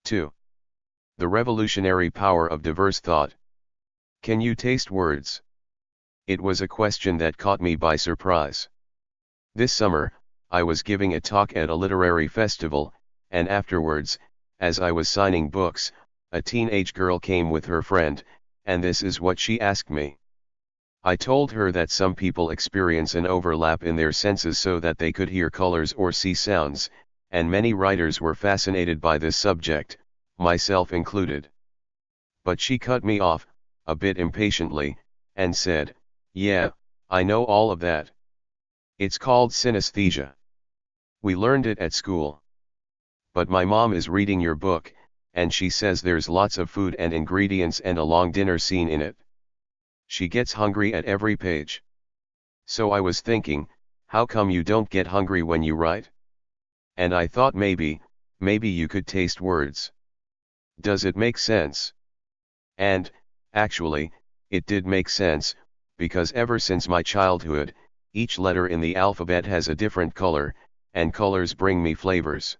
2. The revolutionary power of diverse thought. Can you taste words? It was a question that caught me by surprise. This summer, I was giving a talk at a literary festival, and afterwards, as I was signing books, a teenage girl came with her friend, and this is what she asked me. I told her that some people experience an overlap in their senses so that they could hear colors or see sounds, and many writers were fascinated by this subject, myself included. But she cut me off, a bit impatiently, and said, "Yeah, I know all of that. It's called synesthesia. We learned it at school. But my mom is reading your book, and she says there's lots of food and ingredients and a long dinner scene in it. She gets hungry at every page. So I was thinking, how come you don't get hungry when you write? And I thought maybe you could taste words. Does it make sense?" And, actually, it did make sense, because ever since my childhood, each letter in the alphabet has a different color, and colors bring me flavors.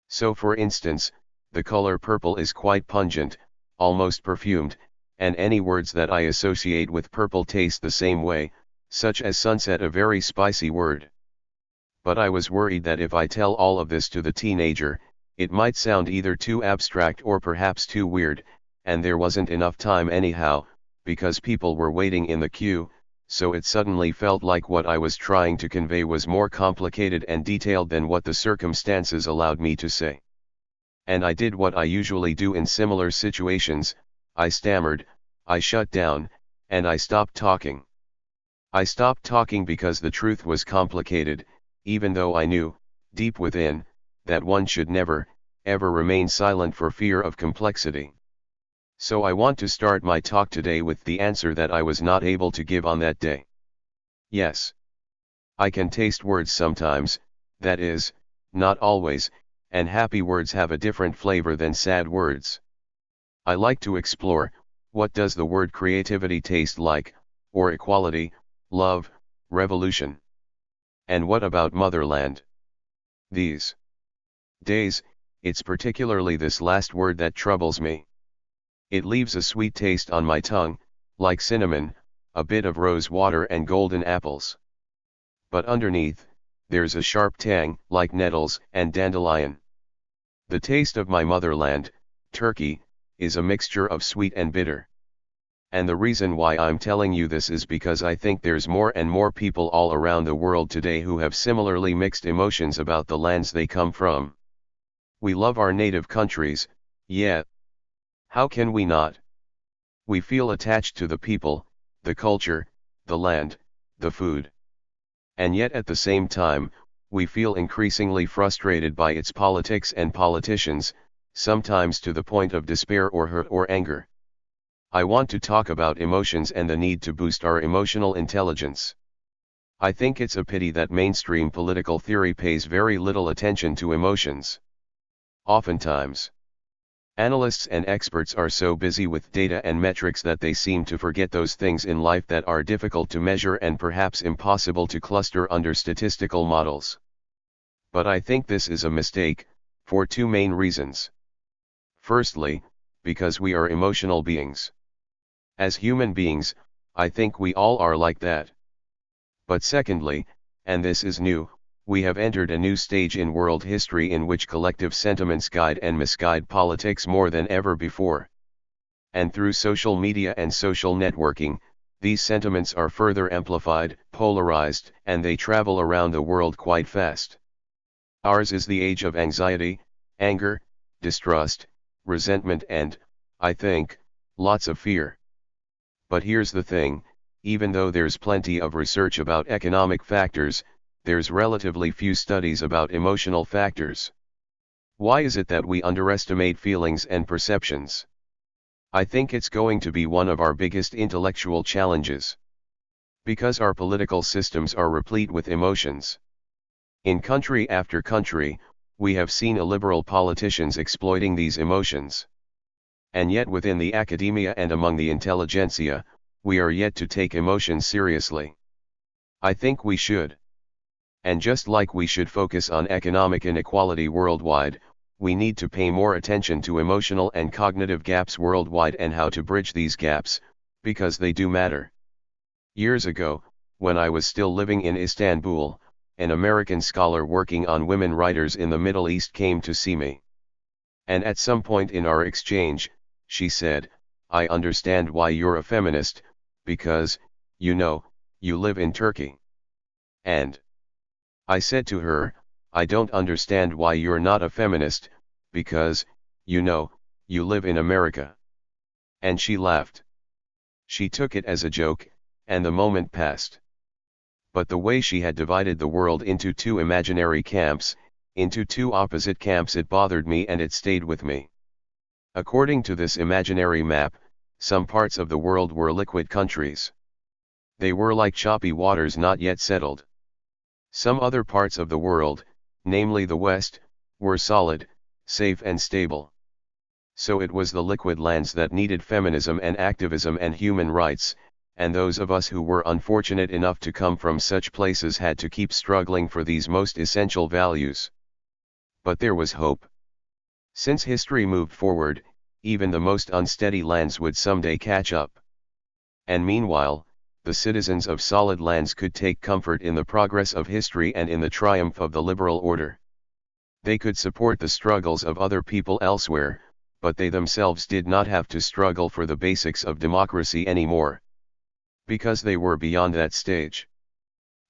So for instance, the color purple is quite pungent, almost perfumed, and any words that I associate with purple taste the same way, such as sunset, a very spicy word. But I was worried that if I tell all of this to the teenager, it might sound either too abstract or perhaps too weird, and there wasn't enough time anyhow, because people were waiting in the queue, so it suddenly felt like what I was trying to convey was more complicated and detailed than what the circumstances allowed me to say. And I did what I usually do in similar situations: I stammered, I shut down, and I stopped talking. I stopped talking because the truth was complicated, even though I knew, deep within, that one should never, ever remain silent for fear of complexity. So I want to start my talk today with the answer that I was not able to give on that day. Yes. I can taste words sometimes, that is, not always, and happy words have a different flavor than sad words. I like to explore, what does the word creativity taste like, or equality, love, revolution? And what about motherland? These days, it's particularly this last word that troubles me. It leaves a sweet taste on my tongue, like cinnamon, a bit of rose water and golden apples. But underneath, there's a sharp tang, like nettles and dandelion. The taste of my motherland, Turkey, is a mixture of sweet and bitter. And the reason why I'm telling you this is because I think there's more and more people all around the world today who have similarly mixed emotions about the lands they come from. We love our native countries, yeah. How can we not? We feel attached to the people, the culture, the land, the food. And yet at the same time, we feel increasingly frustrated by its politics and politicians, sometimes to the point of despair or hurt or anger. I want to talk about emotions and the need to boost our emotional intelligence. I think it's a pity that mainstream political theory pays very little attention to emotions. Oftentimes, analysts and experts are so busy with data and metrics that they seem to forget those things in life that are difficult to measure and perhaps impossible to cluster under statistical models. But I think this is a mistake, for two main reasons. Firstly, because we are emotional beings. As human beings, I think we all are like that. But secondly, and this is new, we have entered a new stage in world history in which collective sentiments guide and misguide politics more than ever before. And through social media and social networking, these sentiments are further amplified, polarized, and they travel around the world quite fast. Ours is the age of anxiety, anger, distrust, resentment and, I think, lots of fear. But here's the thing, even though there's plenty of research about economic factors, there's relatively few studies about emotional factors. Why is it that we underestimate feelings and perceptions? I think it's going to be one of our biggest intellectual challenges. Because our political systems are replete with emotions. In country after country, we have seen illiberal politicians exploiting these emotions. And yet within the academia and among the intelligentsia, we are yet to take emotions seriously. I think we should. And just like we should focus on economic inequality worldwide, we need to pay more attention to emotional and cognitive gaps worldwide and how to bridge these gaps, because they do matter. Years ago, when I was still living in Istanbul, an American scholar working on women writers in the Middle East came to see me. And at some point in our exchange, she said, "I understand why you're a feminist, because, you know, you live in Turkey." And I said to her, "I don't understand why you're not a feminist, because, you know, you live in America." And she laughed. She took it as a joke, and the moment passed. But the way she had divided the world into two imaginary camps, into two opposite camps, it bothered me and it stayed with me. According to this imaginary map, some parts of the world were liquid countries. They were like choppy waters not yet settled. Some other parts of the world, namely the West, were solid, safe and stable. So it was the liquid lands that needed feminism and activism and human rights, and those of us who were unfortunate enough to come from such places had to keep struggling for these most essential values. But there was hope. Since history moved forward, even the most unsteady lands would someday catch up. And meanwhile, the citizens of solid lands could take comfort in the progress of history and in the triumph of the liberal order. They could support the struggles of other people elsewhere, but they themselves did not have to struggle for the basics of democracy anymore. Because they were beyond that stage.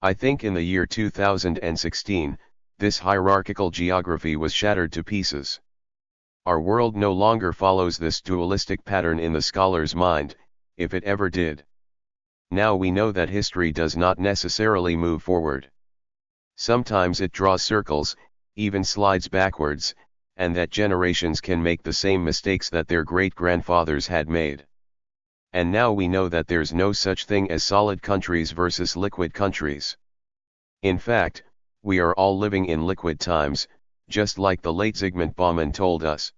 I think in the year 2016, this hierarchical geography was shattered to pieces. Our world no longer follows this dualistic pattern in the scholar's mind, if it ever did. Now we know that history does not necessarily move forward. Sometimes it draws circles, even slides backwards, and that generations can make the same mistakes that their great-grandfathers had made. And now we know that there's no such thing as solid countries versus liquid countries. In fact, we are all living in liquid times, just like the late Zygmunt Bauman told us.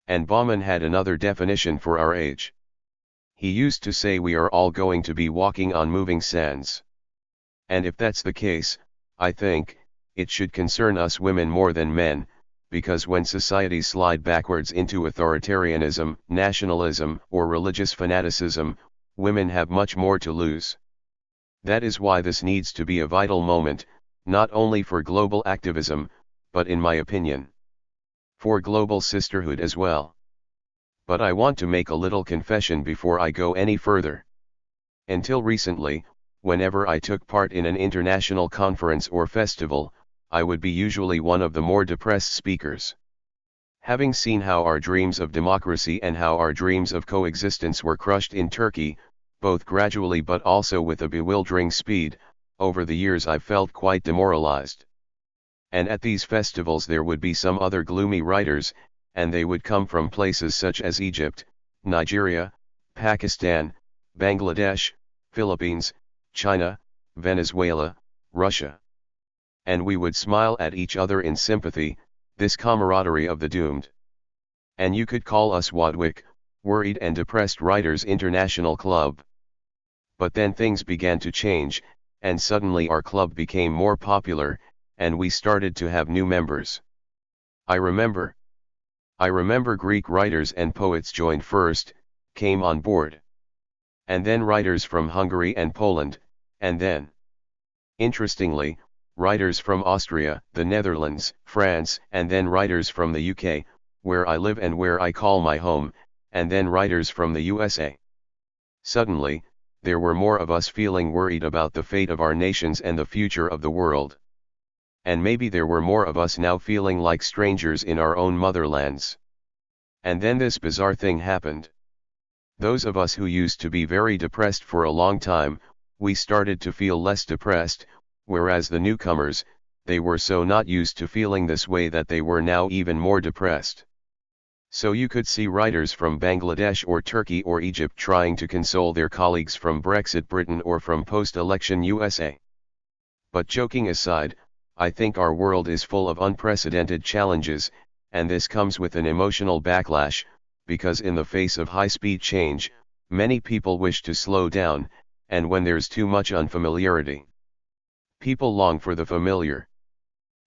And Bauman had another definition for our age. He used to say we are all going to be walking on moving sands. And if that's the case, I think, it should concern us women more than men, because when societies slide backwards into authoritarianism, nationalism, or religious fanaticism, women have much more to lose. That is why this needs to be a vital moment, not only for global activism, but in my opinion, for global sisterhood as well. But I want to make a little confession before I go any further. Until recently, whenever I took part in an international conference or festival, I would be usually one of the more depressed speakers. Having seen how our dreams of democracy and how our dreams of coexistence were crushed in Turkey, both gradually but also with a bewildering speed, over the years I felt quite demoralized. And at these festivals there would be some other gloomy writers, and they would come from places such as Egypt, Nigeria, Pakistan, Bangladesh, Philippines, China, Venezuela, Russia. And we would smile at each other in sympathy, this camaraderie of the doomed. And you could call us Wadwick, Worried and Depressed Writers International Club. But then things began to change, and suddenly our club became more popular, and we started to have new members. I remember Greek writers and poets joined first, came on board. And then writers from Hungary and Poland, and then, interestingly, writers from Austria, the Netherlands, France, and then writers from the UK, where I live and where I call my home, and then writers from the USA. Suddenly, there were more of us feeling worried about the fate of our nations and the future of the world. And maybe there were more of us now feeling like strangers in our own motherlands. And then this bizarre thing happened. Those of us who used to be very depressed for a long time, we started to feel less depressed, whereas the newcomers, they were so not used to feeling this way that they were now even more depressed. So you could see writers from Bangladesh or Turkey or Egypt trying to console their colleagues from Brexit Britain or from post-election USA. But joking aside, I think our world is full of unprecedented challenges, and this comes with an emotional backlash, because in the face of high-speed change, many people wish to slow down, and when there's too much unfamiliarity, people long for the familiar.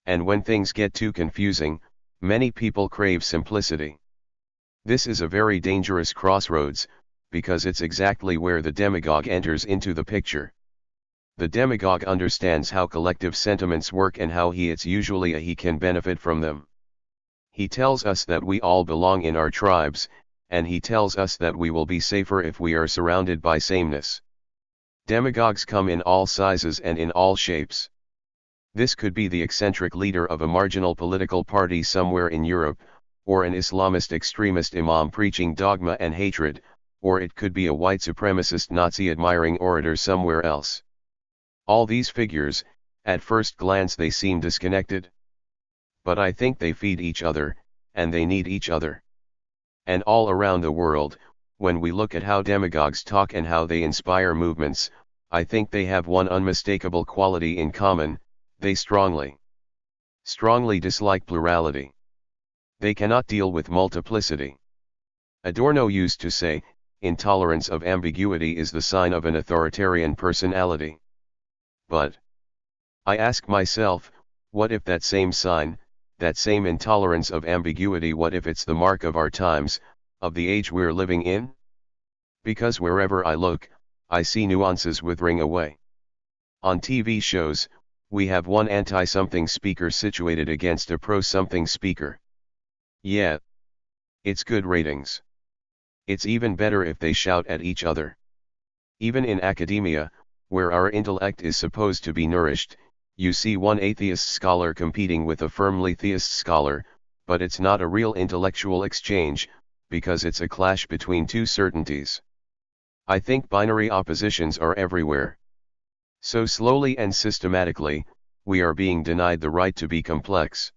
And when things get too confusing, Many people crave simplicity. This is a very dangerous crossroads, because it's exactly where the demagogue enters into the picture. The demagogue understands how collective sentiments work and how it's usually he can benefit from them. He tells us that we all belong in our tribes, and he tells us that we will be safer if we are surrounded by sameness. Demagogues come in all sizes and in all shapes. This could be the eccentric leader of a marginal political party somewhere in Europe, or an Islamist extremist imam preaching dogma and hatred, or it could be a white supremacist Nazi-admiring orator somewhere else. All these figures, at first glance they seem disconnected. But I think they feed each other, and they need each other. And all around the world, when we look at how demagogues talk and how they inspire movements, I think they have one unmistakable quality in common: they strongly dislike plurality. They cannot deal with multiplicity. Adorno used to say, intolerance of ambiguity is the sign of an authoritarian personality. But I ask myself, what if that same sign, that same intolerance of ambiguity, what if it's the mark of our times, of the age we're living in? Because wherever I look, I see nuances withering away. On TV shows, we have one anti-something speaker situated against a pro-something speaker. Yeah. It's good ratings. It's even better if they shout at each other. Even in academia, where our intellect is supposed to be nourished, you see one atheist scholar competing with a firmly theist scholar, but it's not a real intellectual exchange, because it's a clash between two certainties. I think binary oppositions are everywhere. So slowly and systematically, we are being denied the right to be complex.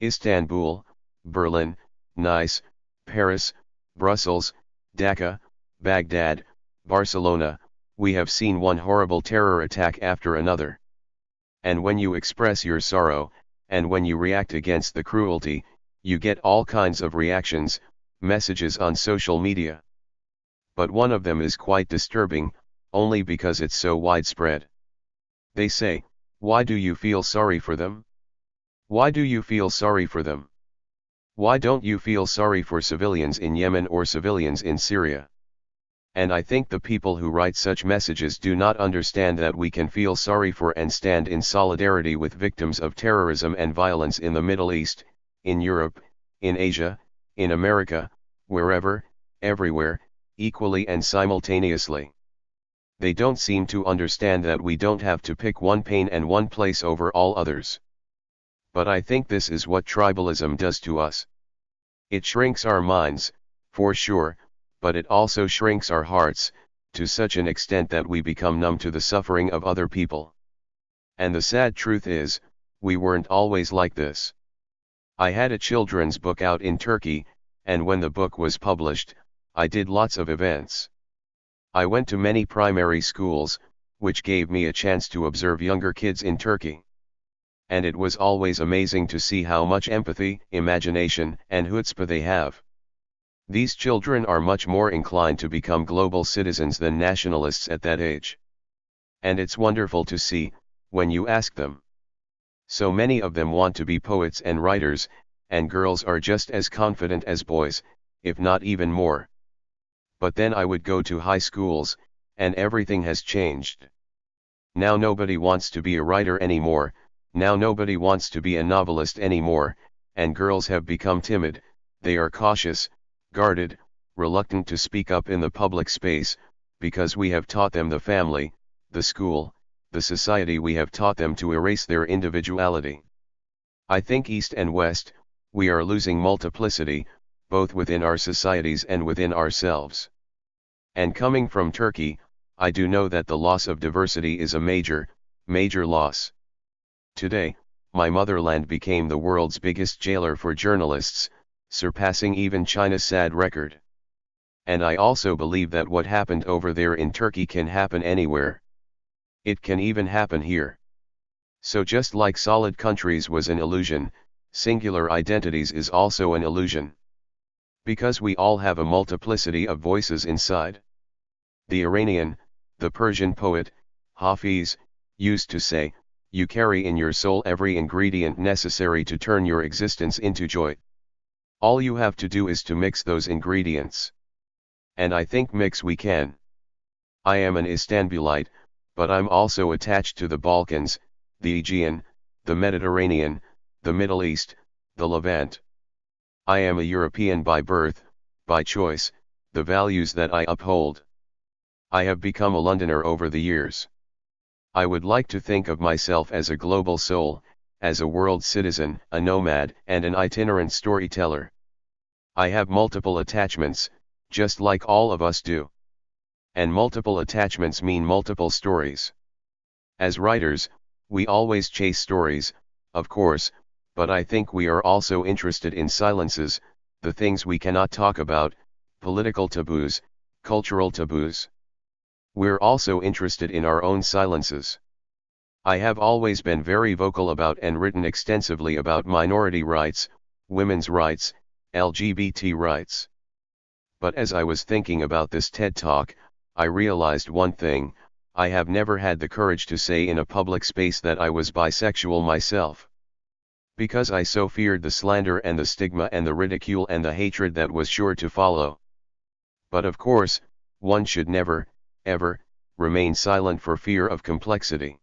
Istanbul, Berlin, Nice, Paris, Brussels, Dhaka, Baghdad, Barcelona, we have seen one horrible terror attack after another. And when you express your sorrow, and when you react against the cruelty, you get all kinds of reactions, messages on social media. But one of them is quite disturbing, only because it's so widespread. They say, why do you feel sorry for them? Why do you feel sorry for them? Why don't you feel sorry for civilians in Yemen or civilians in Syria? And I think the people who write such messages do not understand that we can feel sorry for and stand in solidarity with victims of terrorism and violence in the Middle East, in Europe, in Asia, in America, wherever, everywhere, equally and simultaneously. They don't seem to understand that we don't have to pick one pain and one place over all others. But I think this is what tribalism does to us. It shrinks our minds, for sure, but it also shrinks our hearts, to such an extent that we become numb to the suffering of other people. And the sad truth is, we weren't always like this. I had a children's book out in Turkey, and when the book was published, I did lots of events. I went to many primary schools, which gave me a chance to observe younger kids in Turkey. And it was always amazing to see how much empathy, imagination, and chutzpah they have. These children are much more inclined to become global citizens than nationalists at that age. And it's wonderful to see, when you ask them. So many of them want to be poets and writers, and girls are just as confident as boys, if not even more. But then I would go to high schools, and everything has changed. Now nobody wants to be a writer anymore. Now nobody wants to be a novelist anymore, and girls have become timid, they are cautious, guarded, reluctant to speak up in the public space, because we have taught them, the family, the school, the society, we have taught them to erase their individuality. I think East and West, we are losing multiplicity, both within our societies and within ourselves. And coming from Turkey, I do know that the loss of diversity is a major loss. Today, my motherland became the world's biggest jailer for journalists, surpassing even China's sad record. And I also believe that what happened over there in Turkey can happen anywhere. It can even happen here. So just like solid countries was an illusion, singular identities is also an illusion. Because we all have a multiplicity of voices inside. The Iranian, the Persian poet, Hafiz, used to say, you carry in your soul every ingredient necessary to turn your existence into joy. All you have to do is to mix those ingredients. And I think mix we can. I am an Istanbulite, but I'm also attached to the Balkans, the Aegean, the Mediterranean, the Middle East, the Levant. I am a European by birth, by choice, the values that I uphold. I have become a Londoner over the years. I would like to think of myself as a global soul, as a world citizen, a nomad, and an itinerant storyteller. I have multiple attachments, just like all of us do. And multiple attachments mean multiple stories. As writers, we always chase stories, of course, but I think we are also interested in silences, the things we cannot talk about, political taboos, cultural taboos. We're also interested in our own silences. I have always been very vocal about and written extensively about minority rights, women's rights, LGBT rights. But as I was thinking about this TED Talk, I realized one thing: I have never had the courage to say in a public space that I was bisexual myself. Because I so feared the slander and the stigma and the ridicule and the hatred that was sure to follow. But of course, one should never, ever, remain silent for fear of complexity.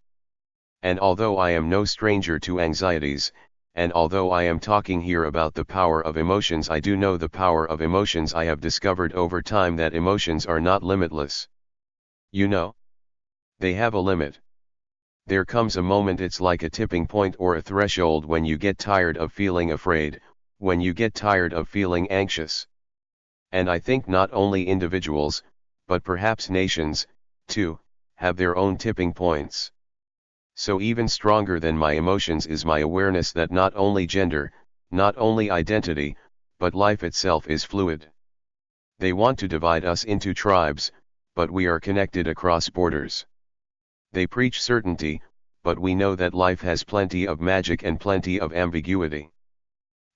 And although I am no stranger to anxieties, and although I am talking here about the power of emotions, I do know the power of emotions. I have discovered over time that emotions are not limitless. You know, they have a limit. There comes a moment, it's like a tipping point or a threshold, when you get tired of feeling afraid, when you get tired of feeling anxious. And I think not only individuals, but perhaps nations, too, have their own tipping points. So even stronger than my emotions is my awareness that not only gender, not only identity, but life itself is fluid. They want to divide us into tribes, but we are connected across borders. They preach certainty, but we know that life has plenty of magic and plenty of ambiguity.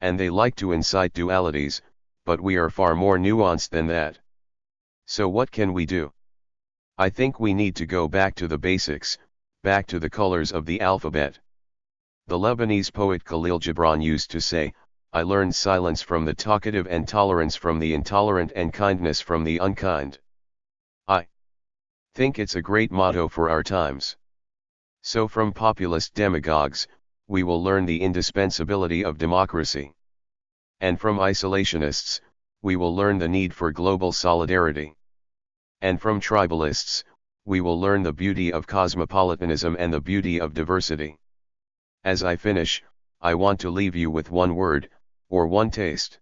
And they like to incite dualities, but we are far more nuanced than that. So what can we do? I think we need to go back to the basics, back to the colors of the alphabet. The Lebanese poet Khalil Gibran used to say, "I learned silence from the talkative and tolerance from the intolerant and kindness from the unkind." I think it's a great motto for our times. So from populist demagogues, we will learn the indispensability of democracy. And from isolationists, we will learn the need for global solidarity. And from tribalists, we will learn the beauty of cosmopolitanism and the beauty of diversity. As I finish, I want to leave you with one word, or one taste.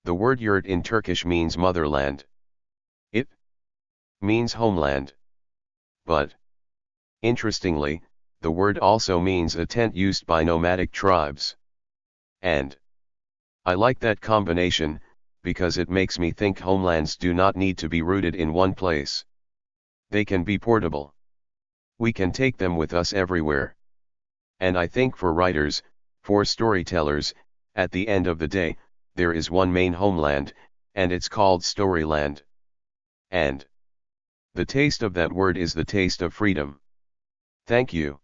The word yurt in Turkish means motherland. It means homeland. But, interestingly, the word also means a tent used by nomadic tribes. And I like that combination, because it makes me think homelands do not need to be rooted in one place. They can be portable. We can take them with us everywhere. And I think for writers, for storytellers, at the end of the day, there is one main homeland, and it's called Storyland. And the taste of that word is the taste of freedom. Thank you.